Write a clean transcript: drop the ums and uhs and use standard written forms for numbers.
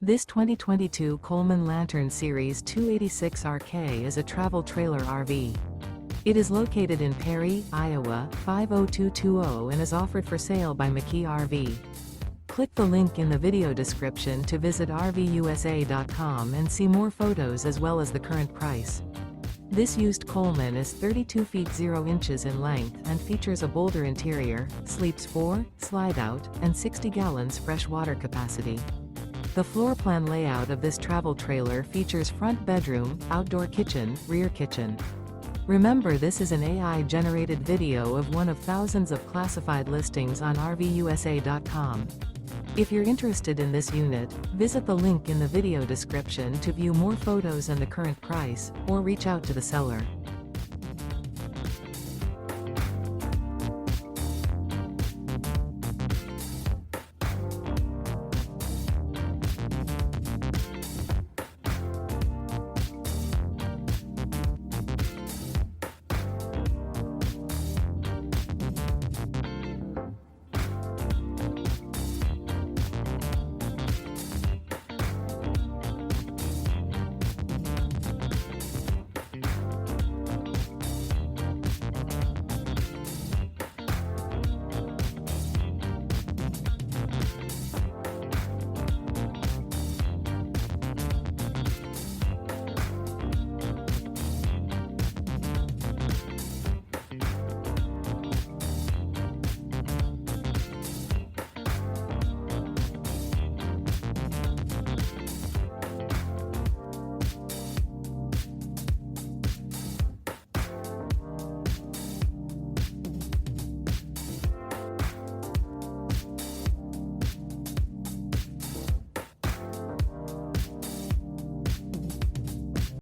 This 2022 Coleman Lantern Series 286RK is a travel trailer RV. It is located in Perry, Iowa, 50220 and is offered for sale by McKee RV. Click the link in the video description to visit RVUSA.com and see more photos as well as the current price. This used Coleman is 32 feet 0 inches in length and features a Boulder interior, sleeps 4, slide-out, and 60 gallons fresh water capacity. The floor plan layout of this travel trailer features front bedroom, outdoor kitchen, rear kitchen. Remember, this is an AI-generated video of one of thousands of classified listings on RVUSA.com. If you're interested in this unit, visit the link in the video description to view more photos and the current price, or reach out to the seller.